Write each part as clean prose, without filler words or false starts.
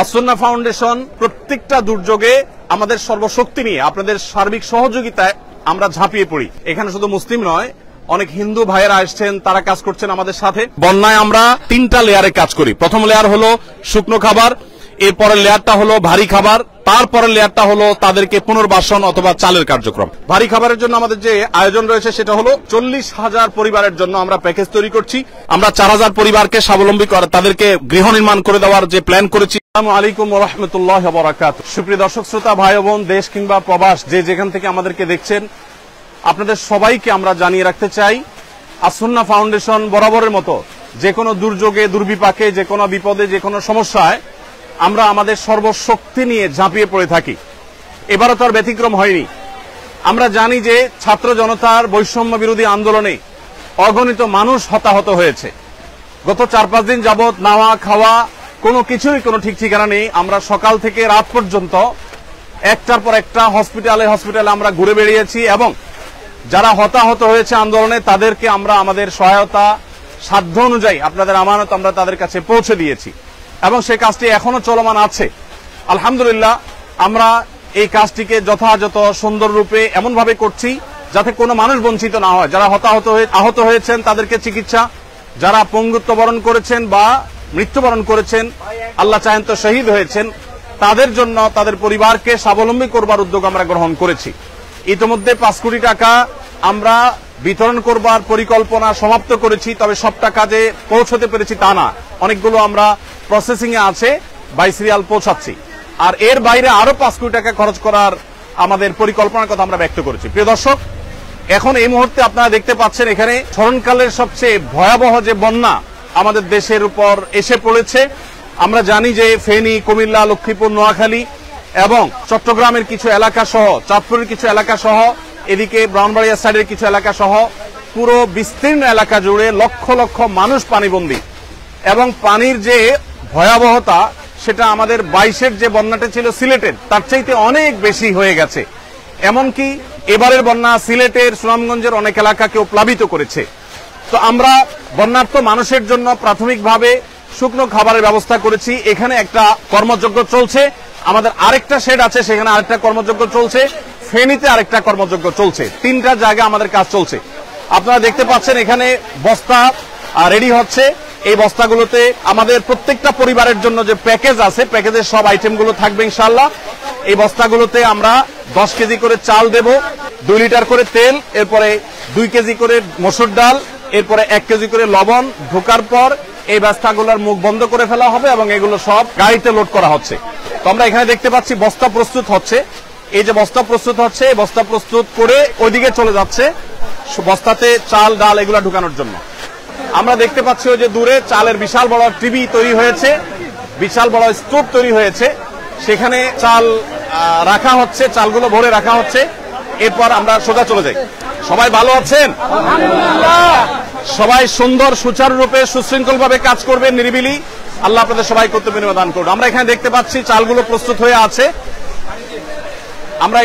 As-Sunnah foundation প্রত্যেকটা দুর্যোগে আমাদের সর্বশক্তি নিয়ে আপনাদের সার্বিক সহযোগিতায় আমরা ঝাঁপিয়ে পড়ি। এখানে শুধু মুসলিম নয়, অনেক হিন্দু ভাইয়েরা আসছেন, তারা কাজ করছেন আমাদের সাথে। বন্যায় আমরা 3টা লেয়ারে কাজ করি। প্রথম লেয়ার হলো শুকনো খাবার, এরপরের লেয়ারটা হলো ভারী খাবার, তারপরের লেয়ারটা হলো তাদেরকে পুনর্বাসন অথবা চালের কার্যক্রম। ভারী খাবারের জন্য আমাদের যে আয়োজন রয়েছে সেটা হলো 40,000 পরিবারের জন্য আমরা প্যাকেজ তৈরি করছি। আমরা 4,000 পরিবারকে স্বাবলম্বী করে তাদেরকে গৃহ নির্মাণ করে দেওয়ার যে প্ল্যান করেছি। আসসালামু আলাইকুম ওয়া রাহমাতুল্লাহি ওয়া বারাকাতুহু। সুপ্রিয় দর্শক শ্রোতা ভাই ও বোন, দেশ কিংবা প্রবাস যে যেখান থেকে আমাদেরকে দেখছেন, আপনাদের সবাইকে আমরা জানিয়ে রাখতে চাই, আসুন্নাহ ফাউন্ডেশন বরাবরের মতো যে কোনো দুর্যোগে, দুর্বিপাকে, যে কোনো বিপদে, যে কোনো সমস্যায় আমরা আমাদের সর্বশক্তি নিয়ে ঝাঁপিয়ে পড়ে থাকি। এবারও তো আর ব্যতিক্রম হয়নি। আমরা জানি যে ছাত্র জনতার বৈষম্য বিরোধী আন্দোলনে অগণিত মানুষ হতাহত হয়েছে। গত 4-5 দিন যাবৎ নাওয়া খাওয়া কোনো কিছুরই কোনো ঠিক ঠিকানা নেই। আমরা সকাল থেকে রাত পর্যন্ত একটার পর একটা হসপিটালে আমরা ঘুরে বেরিয়েছি এবং যারা হতাহত হয়েছে আন্দোলনে তাদেরকে আমরা আমাদের সহায়তা সাধ্য অনুযায়ী আপনাদের আমানত আমরা তাদের কাছে পৌঁছে দিয়েছি এবং সেই কাজটি এখনো চলমান আছে। আলহামদুলিল্লাহ, আমরা এই কাজটিকে যথাযথ সুন্দর রূপে এমন ভাবে করছি যাতে কোনো মানুষ বঞ্চিত না হয়। যারা আহত হয়েছেন তাদেরকে চিকিৎসা, যারা পঙ্গুত্ব বরণ করেছেন বা মৃত্যুবরণ করেছেন, আল্লাহ চাহেন তো শহীদ হয়েছেন, তাদের জন্য তাদের পরিবারকে স্বাবলম্বী করবার উদ্যোগ আমরা গ্রহণ করেছি। ইতিমধ্যে 5 কোটি টাকা আমরা বিতরণ করবার পরিকল্পনা সমাপ্ত করেছি। তবে সব টাকা যে পৌঁছতে পেরেছি তা না, অনেকগুলো আমরা প্রসেসিং এ আছে, বাই সিরিয়াল পৌঁছাচ্ছি। আর এর বাইরে আরো 5 কোটি টাকা খরচ করার আমাদের পরিকল্পনার কথা আমরা ব্যক্ত করেছি। প্রিয় দর্শক, এখন এই মুহূর্তে আপনারা দেখতে পাচ্ছেন এখানে স্মরণকালের সবচেয়ে ভয়াবহ যে বন্যা আমাদের দেশের উপর এসে পড়েছে। আমরা জানি যে ফেনী, কুমিল্লা, লক্ষ্মীপুর, নোয়াখালী এবং চট্টগ্রামের কিছু এলাকা সহ, চাঁদপুরের কিছু এলাকা সহ, এদিকে ব্রাহ্মণবাড়িয়া সাইডের কিছু এলাকা সহ পুরো বিস্তীর্ণ এলাকা জুড়ে লক্ষ লক্ষ মানুষ পানিবন্দী এবং পানির যে ভয়াবহতা সেটা আমাদের 22-এর যে বন্যাটা ছিল সিলেটের তার চাইতে অনেক বেশি হয়ে গেছে। এমনকি এবারের বন্যা সিলেটের, সুনামগঞ্জের অনেক এলাকাকেও প্লাবিত করেছে। তো আমরা বন্যার্ত মানুষের জন্য প্রাথমিকভাবে শুকনো খাবারের ব্যবস্থা করেছি। এখানে একটা কর্মযজ্ঞ চলছে, আমাদের আরেকটা শেড আছে, সেখানে আরেকটা কর্মযজ্ঞ চলছে, ফেনীতে আরেকটা কর্মযজ্ঞ চলছে। 3টা জায়গায় আমাদের কাজ চলছে। আপনারা দেখতে পাচ্ছেন এখানে বস্তা রেডি হচ্ছে। এই বস্তাগুলোতে আমাদের প্রত্যেকটা পরিবারের জন্য যে প্যাকেজ আছে, প্যাকেজের সব আইটেমগুলো থাকবে ইনশাআল্লাহ। এই বস্তাগুলোতে আমরা 10 কেজি করে চাল দেব, 2 লিটার করে তেল, এরপরে 2 কেজি করে মসুর ডাল, এরপরে 1 কেজি করে লবণ। ঢোকার পর এই বস্তাগুলোর মুখ বন্ধ করে ফেলা হবে এবং এগুলো সব গাড়িতে লোড করা হচ্ছে। তো আমরা এখানে দেখতে পাচ্ছি বস্তা প্রস্তুত হচ্ছে। এই যে বস্তা প্রস্তুত হচ্ছে, এই বস্তা প্রস্তুত করে ওইদিকে চলে যাচ্ছে বস্তাতে চাল, ডাল এগুলো ঢুকানোর জন্য। আমরা দেখতে পাচ্ছি ওই যে দূরে চালের বিশাল বড় টিভি তৈরি হয়েছে, বিশাল বড় স্তূপ তৈরি হয়েছে, সেখানে চাল রাখা হচ্ছে, চালগুলো ভরে রাখা হচ্ছে। এরপর আমরা সোজা চলে যাই। সবাই ভালো আছেন? সবাই সুন্দর সুচারুরূপে সুশৃঙ্খল ভাবে কাজ করবেন, নিরিবিলি। আল্লাহ আপনাদের সবাই কর্তব্য নিবেদন করুন। আমরা এখানে দেখতে পাচ্ছি চালগুলো প্রস্তুত হয়ে আছে। আমরা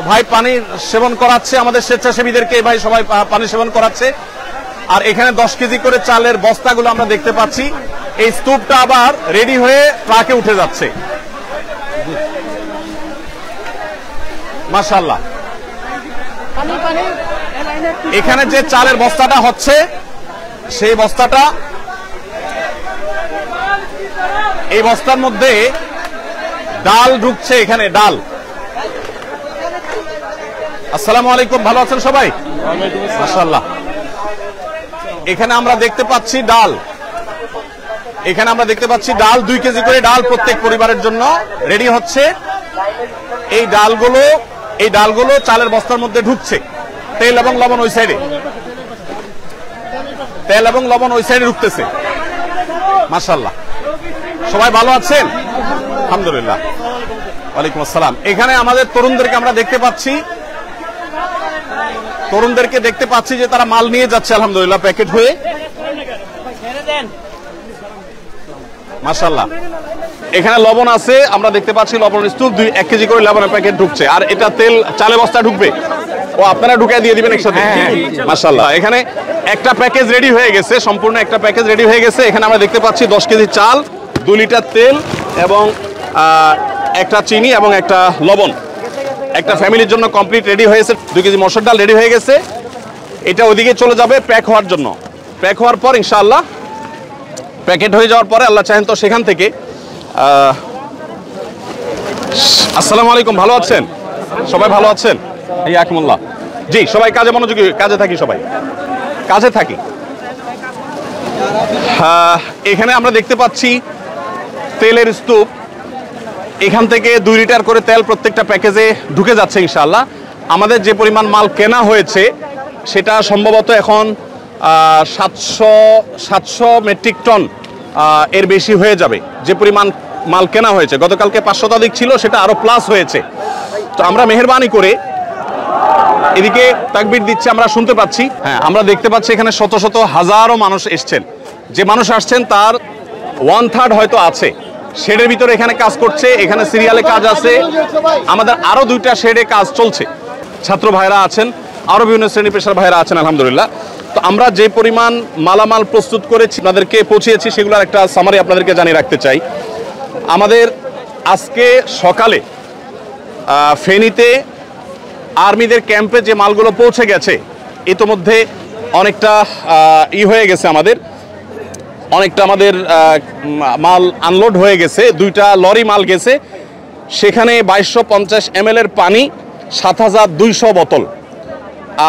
ভাই পানি সেবন করাচ্ছে আমাদের স্বেচ্ছাসেবীদেরকে, ভাই সবাই পানি সেবন করাচ্ছে। আর এখানে 10 কেজি করে চালের বস্তাগুলো আমরা দেখতে পাচ্ছি। এই স্তূপটা আবার রেডি হয়ে ট্রাকে উঠে যাচ্ছে। মাশাআল্লাহ। এখানে যে চালের বস্তাটা হচ্ছে, সেই বস্তাটা, এই বস্তার মধ্যে ডাল ঢুকছে। এখানে ডাল। আসসালামু আলাইকুম, ভালো আছেন সবাই? মাশাআল্লাহ। এখানে আমরা দেখতে পাচ্ছি ডাল, এখানে আমরা দেখতে পাচ্ছি ডাল, 2 কেজি করে ডাল প্রত্যেক পরিবারের জন্য রেডি হচ্ছে। এই ডালগুলো চালের বস্তার মধ্যে ঢুকছে। তেল এবং লবণ ওই সাইডে, তেল এবং লবণ ওই সাইডে ঢুকতেছে। মাশাআল্লাহ। সবাই ভালো আছেন? আলহামদুলিল্লাহ। ওয়ালাইকুম আসসালাম। এখানে আমাদের তরুণদেরকে আমরা দেখতে পাচ্ছি, যে তারা মাল নিয়ে যাচ্ছে আলহামদুলিল্লাহ প্যাকেট হয়ে। মাশাআল্লাহ। এখানে লবণ আছে, আমরা দেখতে পাচ্ছি লবণের স্তূপ, 1 কেজি করে লবণের প্যাকেট ঢুকছে। আর এটা তেল চালে বস্তা ঢুকবে, ও আপনারা ঢুকিয়ে দিয়ে দিবেন একসাথে। মাশাআল্লাহ। এখানে একটা প্যাকেজ রেডি হয়ে গেছে, সম্পূর্ণ একটা প্যাকেজ রেডি হয়ে গেছে। এখানে আমরা দেখতে পাচ্ছি 10 কেজি চাল, 2 লিটার তেল, এবং একটা চিনি এবং একটা লবণ, একটা ফ্যামিলির জন্য কমপ্লিট রেডি হয়েছে। 2 কেজি মসুর ডাল রেডি হয়ে গেছে, এটা ওইদিকে চলে যাবে প্যাক হওয়ার জন্য। প্যাক হওয়ার পর ইনশাআল্লাহ প্যাকেট হয়ে যাওয়ার পরে আল্লাহ চাহেন তো সেখান থেকে আসসালামু আলাইকুম, ভালো আছেন সবাই? ভালো আছেন? এই আকমুল্লাহ। জি, সবাই কাজে মনোযোগী, কাজে থাকি, সবাই কাজে থাকি। এখানে আমরা দেখতে পাচ্ছি তেলের স্তূপ। এখান থেকে 2 লিটার করে তেল প্রত্যেকটা প্যাকেজে ঢুকে যাচ্ছে ইনশাআল্লাহ। আমাদের যে পরিমাণ মাল কেনা হয়েছে সেটা সম্ভবত এখন 700 মেট্রিক টন এর বেশি হয়ে যাবে। যে পরিমাণ মাল কেনা হয়েছে, গতকালকে 500 শতাধিক ছিল, সেটা আরো প্লাস হয়েছে। তো আমরা মেহেরবানি করে এদিকে তাকবীর দিচ্ছে, আমরা শুনতে পাচ্ছি। হ্যাঁ, আমরা দেখতে পাচ্ছি এখানে শত শত হাজারো মানুষ এসছেন। যে মানুষ আসছেন তার 1/3 হয়তো আছে শেডের ভিতরে এখানে কাজ করছে। এখানে সিরিয়ালে কাজ আছে, আমাদের আরো 2টা শেডে কাজ চলছে। ছাত্র ভাইরা আছেন, আরো বিভিন্ন শ্রেণী পেশার ভাইরা আছেন আলহামদুলিল্লাহ। তো আমরা যে পরিমাণ মালামাল প্রস্তুত করেছি, আপনাদেরকে পৌঁছিয়েছি, সেগুলোর একটা সামারি আপনাদেরকে জানিয়ে রাখতে চাই। আমাদের আজকে সকালে ফেনীতে আর্মিদের ক্যাম্পে যে মালগুলো পৌঁছে গেছে, ইতোমধ্যে অনেকটা হয়ে গেছে, অনেকটা আমাদের মাল আনলোড হয়ে গেছে। 2টা লরি মাল গেছে, সেখানে 2250 ml এর পানি, 7200 বোতল,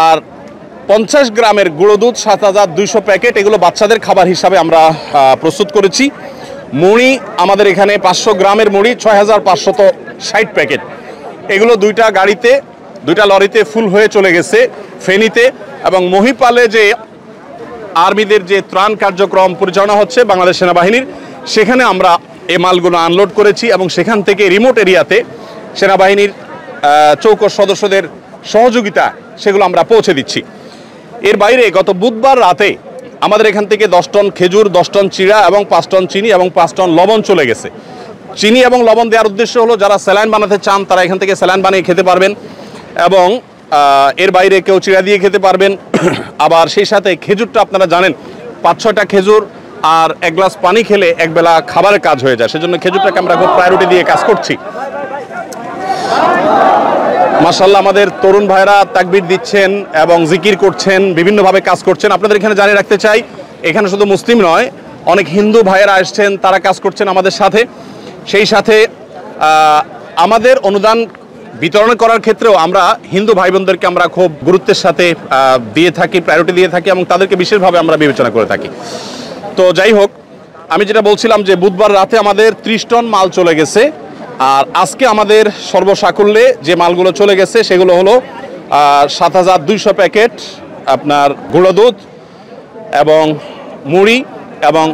আর 50 গ্রামের গুঁড়ো দুধ, 7200 প্যাকেট। এগুলো বাচ্চাদের খাবার হিসাবে আমরা প্রস্তুত করেছি। মুড়ি আমাদের এখানে 500 গ্রামের মুড়ি, 6560 প্যাকেট। এগুলো 2টা গাড়িতে, 2টা লরিতে ফুল হয়ে চলে গেছে ফেনীতে। এবং মহিপালে যে আর্মিদের যে ত্রাণ কার্যক্রম পরিচালনা হচ্ছে বাংলাদেশ সেনাবাহিনীর, সেখানে আমরা এই মালগুলো আনলোড করেছি এবং সেখান থেকে রিমোট এরিয়াতে সেনাবাহিনীর চৌকস সদস্যদের সহযোগিতা সেগুলো আমরা পৌঁছে দিচ্ছি। এর বাইরে গত বুধবার রাতে আমাদের এখান থেকে 10 টন খেজুর, 10 টন চিড়া এবং 5 টন চিনি এবং 5 টন লবণ চলে গেছে। চিনি এবং লবণ দেওয়ার উদ্দেশ্য হলো যারা স্যালাইন বানাতে চান তারা এখান থেকে স্যালাইন বানিয়ে খেতে পারবেন, এবং এর বাইরে কেউ চিড়া দিয়ে খেতে পারবেন। আবার সেই সাথে খেজুরটা আপনারা জানেন 5-6টা খেজুর আর 1 গ্লাস পানি খেলে একবেলা খাবারের কাজ হয়ে যায়, সেজন্য খেজুরটাকে আমরা খুব প্রায়োরিটি দিয়ে কাজ করছি। মাশাআল্লাহ, আমাদের তরুণ ভাইরা তাকবীর দিচ্ছেন এবং জিকির করছেন, বিভিন্নভাবে কাজ করছেন। আপনাদের এখানে জানিয়ে রাখতে চাই, এখানে শুধু মুসলিম নয়, অনেক হিন্দু ভাইয়েরা আসছেন, তারা কাজ করছেন আমাদের সাথে। সেই সাথে আমাদের অনুদান বিতরণ করার ক্ষেত্রেও আমরা হিন্দু ভাই বোনদেরকে আমরা খুব গুরুত্বের সাথে দিয়ে থাকি, প্রায়োরিটি দিয়ে থাকি, এবং তাদেরকে বিশেষভাবে আমরা বিবেচনা করে থাকি। তো যাই হোক, আমি যেটা বলছিলাম যে বুধবার রাতে আমাদের 30 টন মাল চলে গেছে, আর আজকে আমাদের সর্বসাকুল্যে যে মালগুলো চলে গেছে সেগুলো হলো 7200 প্যাকেট আপনার গুঁড়ো দুধ এবং মুড়ি এবং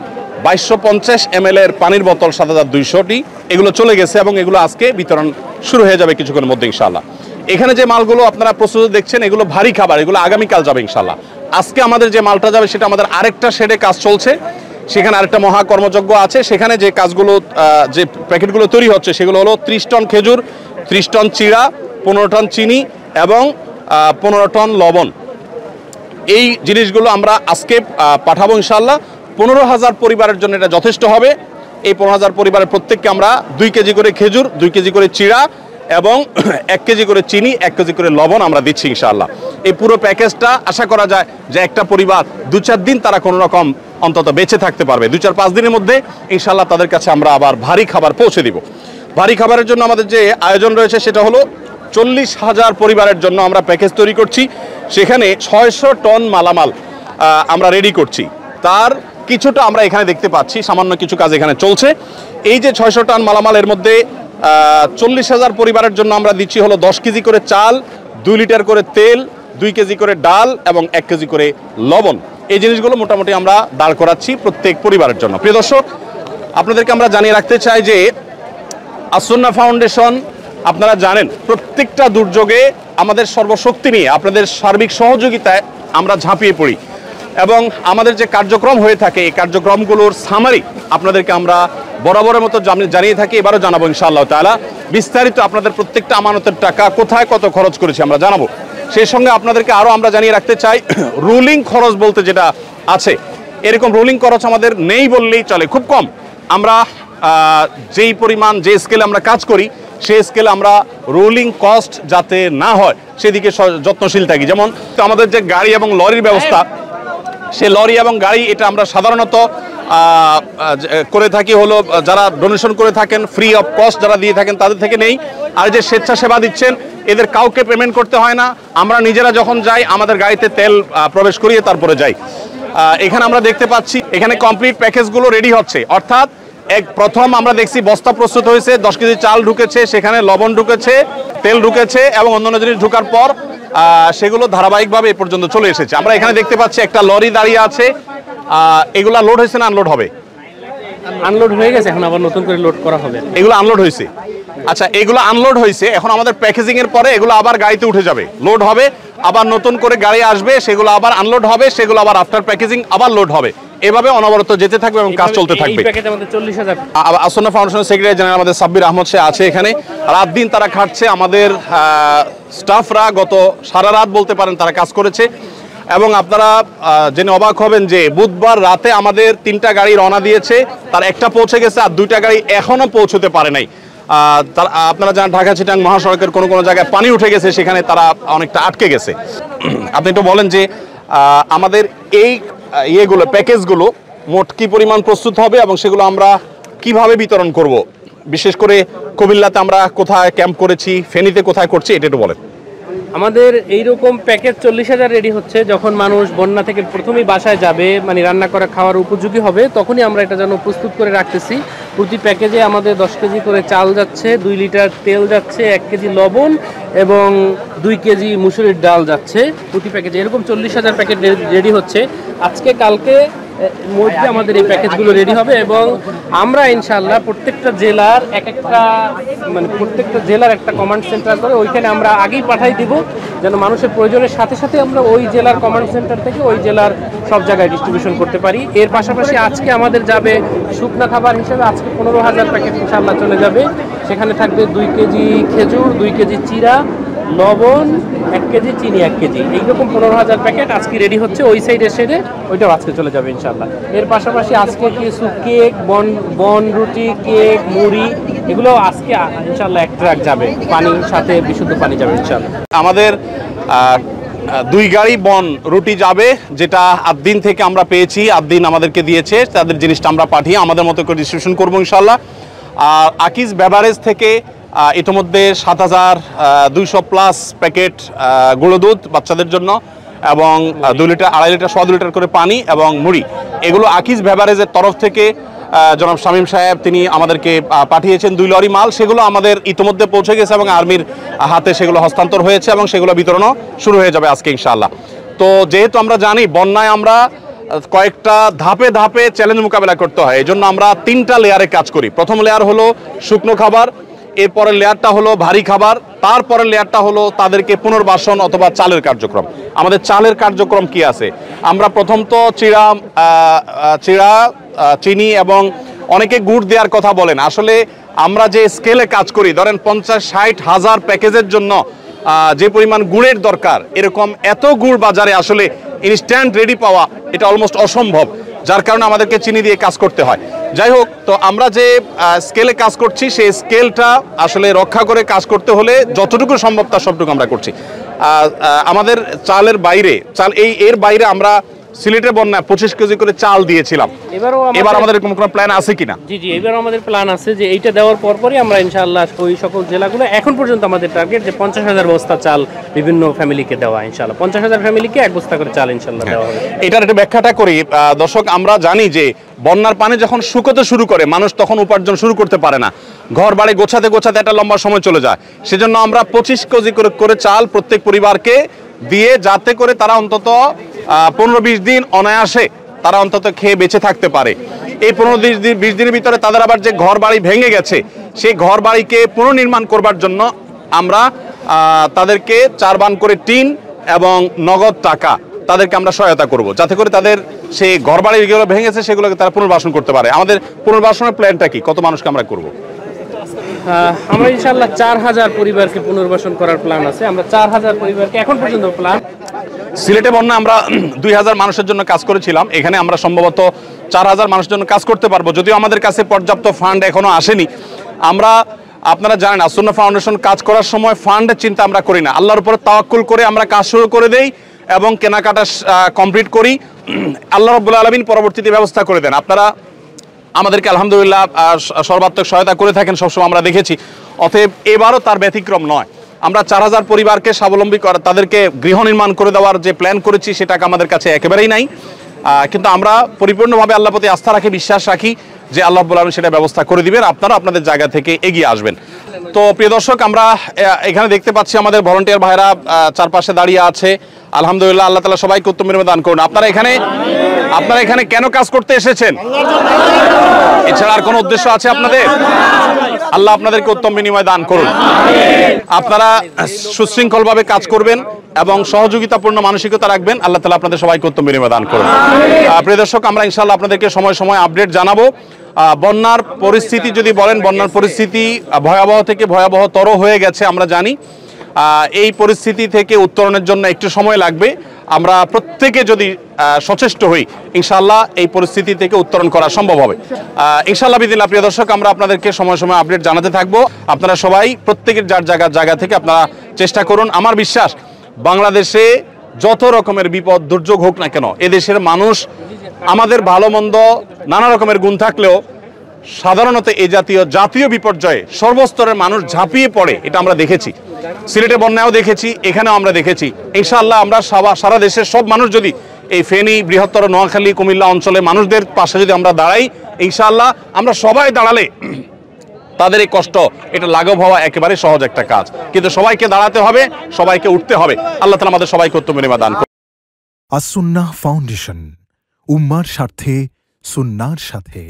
2250 ml এর পানির বোতল 7200টি, এগুলো চলে গেছে এবং এগুলো আজকে বিতরণ শুরু হয়ে যাবে কিছুক্ষণের মধ্যে ইনশাআল্লাহ। এখানে যে মালগুলো আপনারা প্রস্তুত দেখছেন এগুলো ভারী খাবার, এগুলো আগামীকাল যাবে ইনশাআল্লাহ। আজকে আমাদের যে মালটা যাবে সেটা আমাদের আরেকটা শেডে কাজ চলছে, সেখানে আরেকটা মহা কর্মযজ্ঞ আছে। সেখানে যে কাজগুলো, যে প্যাকেটগুলো তৈরি হচ্ছে সেগুলো হলো 30 টন খেজুর, 30 টন চিড়া, 15 টন চিনি এবং 15 টন লবণ। এই জিনিসগুলো আমরা আজকে পাঠাবো ইনশাআল্লাহ। 15,000 পরিবারের জন্য এটা যথেষ্ট হবে। এই 15,000 পরিবারের প্রত্যেককে আমরা 2 কেজি করে খেজুর, 2 কেজি করে চিড়া এবং 1 কেজি করে চিনি, 1 কেজি করে লবণ আমরা দিচ্ছি ইনশাআল্লাহ। এই পুরো প্যাকেজটা আশা করা যায় যে একটা পরিবার 2-4 দিন তারা কোনো রকম অন্তত বেঁচে থাকতে পারবে। 2-4-5 দিনের মধ্যে ইনশাআল্লাহ তাদের কাছে আমরা আবার ভারী খাবার পৌঁছে দিব। ভারী খাবারের জন্য আমাদের যে আয়োজন রয়েছে সেটা হলো 40,000 পরিবারের জন্য আমরা প্যাকেজ তৈরি করছি। সেখানে 600 টন মালামাল আমরা রেডি করছি। তার কিছুটা আমরা এখানে দেখতে পাচ্ছি, সামান্য কিছু কাজ এখানে চলছে। এই যে 600 টন মালামালের মধ্যে 40,000 পরিবারের জন্য আমরা দিচ্ছি হলো 10 কেজি করে চাল, 2 লিটার করে তেল, 2 কেজি করে ডাল এবং 1 কেজি করে লবণ। এই জিনিসগুলো মোটামুটি আমরা দাঁড় করাচ্ছি প্রত্যেক পরিবারের জন্য। প্রিয় দর্শক, আপনাদেরকে আমরা জানিয়ে রাখতে চাই যে আসুন্নাহ ফাউন্ডেশন, আপনারা জানেন প্রত্যেকটা দুর্যোগে আমাদের সর্বশক্তি নিয়ে আপনাদের সার্বিক সহযোগিতায় আমরা ঝাঁপিয়ে পড়ি, এবং আমাদের যে কার্যক্রম হয়ে থাকে এই কার্যক্রমগুলোর সামারি আপনাদেরকে আমরা বরাবরের মতো জানিয়ে থাকি, এবারও জানাবো ইনশাআল্লাহ তাআলা। বিস্তারিত আপনাদের প্রত্যেকটা আমানতের টাকা কোথায় কত খরচ করেছি আমরা জানাবো। সেই সঙ্গে আপনাদেরকে আরও আমরা জানিয়ে রাখতে চাই, রুলিং খরচ বলতে যেটা আছে, এরকম রুলিং খরচ আমাদের নেই বললেই চলে, খুব কম। আমরা যেই পরিমাণ যে স্কেলে আমরা কাজ করি সেই স্কেলে আমরা রোলিং কস্ট যাতে না হয় সেদিকে যত্নশীল থাকি। যেমন আমাদের যে গাড়ি এবং লরির ব্যবস্থা, সে লরি এবং গাড়ি এটা আমরা সাধারণত করে থাকি হলো যারা ডোনেশন করে থাকেন, ফ্রি অফ কস্ট যারা দিয়ে থাকেন তাদের থেকে নেই। আর যে স্বেচ্ছাসেবা দিচ্ছেন এদের কাউকে পেমেন্ট করতে হয় না, আমরা নিজেরা যখন যাই আমাদের গাড়িতে তেল প্রবেশ করিয়ে তারপরে যাই। এখানে আমরা দেখতে পাচ্ছি এখানে কমপ্লিট প্যাকেজগুলো রেডি হচ্ছে, অর্থাৎ প্রথম আমরা দেখছি বস্তা প্রস্তুত হয়েছে, 10 কেজি চাল ঢুকেছে, সেখানে লবণ ঢুকেছে, তেল ঢুকেছে এবং অন্যান্য জিনিস ঢোকার পর সেগুলো ধারাবাহিকভাবে এ পর্যন্ত চলে এসেছে। আমরা এখানে দেখতে পাচ্ছি একটা লরি দাঁড়িয়ে আছে, এগুলা লোড হয়েছে না আনলোড হবে? আনলোড হয়ে গেছে, এখন আবার নতুন করে লোড করা হবে। এগুলো আনলোড হয়েছে, আচ্ছা এগুলো আনলোড হয়েছে, এখন আমাদের প্যাকেজিং এর পরে এগুলো আবার গাড়িতে উঠে যাবে, লোড হবে, আবার নতুন করে গাড়ি আসবে, সেগুলো আবার আনলোড হবে, সেগুলো আবার আফটার প্যাকেজিং আবার লোড হবে, এভাবে অনবরত যেতে থাকবে এবং কাজ চলতে থাকবে। এই প্যাকেজ আমাদের 40,000। আসন্না ফাউন্ডেশনের সেক্রেটারি জেনারেল আমাদের সাব্বির আহমদ সে আছে এখানে, রাত দিন তারা খাটছে, আমাদের স্টাফরা গত সারা রাত বলতে পারেন তারা কাজ করেছে। এবং আপনারা জেনে অবাক হবেন যে বুধবার রাতে আমাদের 3টা গাড়ি রওনা দিয়েছে, তার একটা পৌঁছে গেছে আর 2টা গাড়ি এখনো পৌঁছতে পারে নাই। আপনারা জানেন ঢাকা চিটাং মহাসড়কের কোনো কোনো জায়গায় পানি উঠে গেছে, সেখানে তারা অনেকটা আটকে গেছে। আপনি একটু বলেন যে আমাদের এই ইয়েগুলো প্যাকেজগুলো মোট কি পরিমাণ প্রস্তুত হবে এবং সেগুলো আমরা কিভাবে বিতরণ করব, বিশেষ করে কুমিল্লাতে আমরা কোথায় ক্যাম্প করেছি, ফেনীতে কোথায় করছি, এটা একটু বলেন। আমাদের এইরকম প্যাকেজ 40,000 রেডি হচ্ছে, যখন মানুষ বন্যা থেকে প্রথমেই বাসায় যাবে, মানে রান্না করা খাওয়ার উপযোগী হবে, তখনই আমরা এটা যেন প্রস্তুত করে রাখতেছি। প্রতি প্যাকেজে আমাদের 10 কেজি করে চাল যাচ্ছে, 2 লিটার তেল যাচ্ছে, 1 কেজি লবণ এবং 2 কেজি মুসুরির ডাল যাচ্ছে প্রতি প্যাকেজে। এরকম 40,000 প্যাকেট রেডি হচ্ছে। আজকে কালকে মধ্যে আমাদের এই প্যাকেজগুলো রেডি হবে এবং আমরা ইনশাআল্লাহ প্রত্যেকটা জেলার প্রত্যেকটা জেলার একটা কমান্ড সেন্টার করে ওইখানে আমরা আগেই পাঠাই দিব, যেন মানুষের প্রয়োজনের সাথে সাথে আমরা ওই জেলার কমান্ড সেন্টার থেকে ওই জেলার সব জায়গায় ডিস্ট্রিবিউশন করতে পারি। এর পাশাপাশি আজকে আমাদের যাবে শুকনা খাবার হিসেবে, আজকে 15,000 প্যাকেট ইনশাআল্লাহ চলে যাবে। সেখানে থাকবে 2 কেজি খেজুর, 2 কেজি চিরা, লবণ, 1 কেজি চিনি, 1 কেজি, এইরকম 15,000 প্যাকেট আজকে রেডি হচ্ছে। ওই সাইডে সেরে ওইটাও আজকে চলে যাবে ইনশাআল্লাহ। এর পাশাপাশি আজকে কিছু কেক, বন রুটি, কেক, মুড়ি, এগুলো আজকে ইনশাআল্লাহ 1 ট্রাক যাবে, পানির সাথে বিশুদ্ধ পানি যাবে ইনশাআল্লাহ। আমাদের 2 গাড়ি বন রুটি যাবে, যেটা আদিন থেকে আমরা পেয়েছি, আদিন আমাদেরকে দিয়েছে, তাদের জিনিসটা আমরা পাঠিয়ে আমাদের মতো করে ডিস্ট্রিবিউশন করবো ইনশাআল্লাহ। আর আকিজ বেভারেজ থেকে ইতিমধ্যে 7,200+ প্যাকেট গুঁড়ো দুধ বাচ্চাদের জন্য এবং 2 লিটার, 2.5 লিটার, 2 লিটার করে পানি এবং মুড়ি, এগুলো আকিজ বেভারেজের তরফ থেকে জনাব শামীম সাহেব তিনি আমাদেরকে পাঠিয়েছেন 2 লরি মাল। সেগুলো আমাদের ইতিমধ্যে পৌঁছে গেছে এবং আর্মির হাতে সেগুলো হস্তান্তর হয়েছে এবং সেগুলো বিতরণও শুরু হয়ে যাবে আজকে ইনশাআল্লাহ। তো যেহেতু আমরা জানি বন্যায় আমরা কয়েকটা ধাপে ধাপে চ্যালেঞ্জ মোকাবেলা করতে হয়, এই জন্য আমরা 3টা লেয়ারে কাজ করি। প্রথম লেয়ার হলো শুকনো খাবার, এরপরের লেয়ারটা হলো ভারী খাবার, তারপরের লেয়ারটা হলো তাদেরকে পুনর্বাসন অথবা চালের কার্যক্রম। আমাদের চালের কার্যক্রম কি আছে, আমরা প্রথম তো চিড়া, চিনি এবং অনেকে গুড় দেওয়ার কথা বলেন, আসলে আমরা যে স্কেলে কাজ করি, ধরেন 50-60 হাজার প্যাকেজের জন্য যে পরিমাণ গুড়ের দরকার, এরকম এত গুড় বাজারে আসলে ইনস্ট্যান্ট রেডি পাওয়া এটা অলমোস্ট অসম্ভব, যার কারণে আমাদেরকে চিনি দিয়ে কাজ করতে হয়। যাই হোক, তো আমরা যে স্কেলে কাজ করছি সেই স্কেলটা আসলে রক্ষা করে কাজ করতে হলে যতটুকু সম্ভব তার সবটুকু আমরা করছি। আমাদের চালের বাইরে এর বাইরে আমরা সিলেটের বন্যায় 25 কেজি করে চাল দিয়েছিলাম। এবার আমাদের কোনো প্ল্যান আছে কিনা? জি, এবার আমাদের প্ল্যান আছে যে এইটা দেওয়ার পরপরই আমরা ইনশাআল্লাহ ওই সকল জেলাগুলো, এখন পর্যন্ত আমাদের টার্গেট যে 50,000 বস্তা চাল বিভিন্ন ফ্যামিলিকে দেওয়া ইনশাআল্লাহ। 50,000 ফ্যামিলিকে 1 বস্তা করে চাল ইনশাআল্লাহ দেওয়া হবে। এটার একটু ব্যাখ্যাটা করি দর্শক, আমরা জানি যে বন্যার পানি যখন শুকোতে শুরু করে মানুষ তখন উপার্জন শুরু করতে পারে না, ঘর বাড়ি গোছাতে গোছাতে একটা লম্বা সময় চলে যায়। সেজন্য আমরা 25 কেজি করে চাল প্রত্যেক পরিবারকে দিয়ে, যাতে করে তারা অন্তত 15-20 দিন অনায়াসে তারা অন্তত খেয়ে বেঁচে থাকতে পারে। এই 15-20 দিনের ভিতরে তাদের আবার যে ঘর বাড়ি ভেঙে গেছে সেই ঘর বাড়িকে পুনর্নির্মাণ করবার জন্য আমরা তাদেরকে 4 বান করে টিন এবং নগদ টাকা তাদেরকে আমরা সহায়তা করব, যাতে করে তাদের সেই ঘর বাড়ি যেগুলো ভেঙেছে সেগুলোকে তারা পুনর্বাসন করতে পারে। আমাদের পুনর্বাসনের প্ল্যানটা কি, কত মানুষকে আমরা করব? আমরা ইনশাআল্লাহ 4,000 পরিবারকে পুনর্বাসন করার প্ল্যান আছে। আমরা 4,000 পরিবারকে এখন পর্যন্ত প্ল্যান। সিলেটে বন্যা আমরা 2,000 মানুষের জন্য কাজ করেছিলাম, এখানে আমরা সম্ভবত 4000 মানুষের জন্য কাজ করতে পারবো। যদিও আমাদের কাছে পর্যাপ্ত ফান্ড এখনো আসেনি। আমরা, আপনারা জানেন আসুন্নাহ ফাউন্ডেশন কাজ করার সময় ফান্ডের চিন্তা আমরা করি না, আল্লাহর উপরে তাওয়াক্কুল করে আমরা কাজ শুরু করে দেই এবং কেনাকাটা কমপ্লিট করি। আল্লাহ রাব্বুল আলামিন পরবর্তীতে ব্যবস্থা করে দেন। আপনারা আমাদেরকে আলহামদুলিল্লাহ সর্বাত্মক সহায়তা করে থাকেন, সবসময় আমরা দেখেছি। অতএব এবারও তার ব্যতিক্রম নয়। আমরা 4000 পরিবারকে স্বাবলম্বী করা, তাদেরকে গৃহ নির্মাণ করে দেওয়ার যে প্ল্যান করেছি সে টাকা আমাদের কাছে একেবারেই নাই, কিন্তু আমরা পরিপূর্ণভাবে আল্লাহর প্রতি আস্থা রাখি, বিশ্বাস রাখি যে আল্লাহ রাব্বুল আলামিন সেটা ব্যবস্থা করে দিবেন। আপনারা আপনাদের জায়গা থেকে এগিয়ে আসবেন। তো প্রিয় দর্শক, আমরা এখানে দেখতে পাচ্ছি আমাদের ভলান্টিয়ার ভাইরা চারপাশে দাঁড়িয়ে আছে। আলহামদুলিল্লাহ, আল্লাহ তাআলা সবাইকে উত্তম বিনিময় দান করুন। আপনারা এখানে কেন কাজ করতে এসেছেন? এছাড়া আর কোনো উদ্দেশ্য আছে আপনাদের? আল্লাহ আপনাদেরকে উত্তম বিনিময় দান করুন। আপনারা সুশৃঙ্খলভাবে কাজ করবেন এবং সহযোগিতাপূর্ণ মানসিকতা রাখবেন। আল্লাহ তাআলা আপনাদের সবাইকে উত্তম বিনিময় দান করুন। প্রিয় দর্শক, আমরা ইনশাআল্লাহ আপনাদেরকে সময় সময় আপডেট জানাবো। বন্যার পরিস্থিতি যদি বলেন, বন্যার পরিস্থিতি ভয়াবহ থেকে ভয়াবহতর হয়ে গেছে আমরা জানি। এই পরিস্থিতি থেকে উত্তরণের জন্য একটু সময় লাগবে। আমরা প্রত্যেকে যদি সচেষ্ট হই, ইনশাআল্লাহ এই পরিস্থিতি থেকে উত্তরণ করা সম্ভব হবে ইনশাআল্লাহ বিদিল্লাহ। প্রিয় দর্শক, আমরা আপনাদেরকে সময় সময় আপডেট জানাতে থাকবো। আপনারা সবাই প্রত্যেকের যার জায়গা থেকে আপনারা চেষ্টা করুন। আমার বিশ্বাস, বাংলাদেশে যত রকমের বিপদ দুর্যোগ হোক না কেন, এদেশের মানুষ, আমাদের ভালো মন্দ নানা রকমের গুণ থাকলেও সাধারণত এই জাতীয় বিপর্যয়ে সর্বস্তরের মানুষ ঝাঁপিয়ে পড়ে, এটা আমরা দেখেছি। সিলেটে বন্যাও দেখেছি, এখানেও আমরা দেখেছি। ইনশাআল্লাহ আমরা সারা দেশের সব মানুষ যদি এই ফেনী, বৃহত্তর নোয়াখালী, কুমিল্লা অঞ্চলে মানুষদের পাশে যদি আমরা দাঁড়াই, ইনশাআল্লাহ আমরা সবাই দাঁড়ালে তাদের এই কষ্ট এটা লাঘব হওয়া একেবারে সহজ একটা কাজ। কিন্তু সবাইকে দাঁড়াতে হবে, সবাইকে উঠতে হবে। আল্লাহ তাআলা আমাদের সবাইকে উত্তম বিনিময় দান করুন। আসুন্নাহ ফাউন্ডেশন, উম্মার স্বার্থে সুন্নাহর সাথে।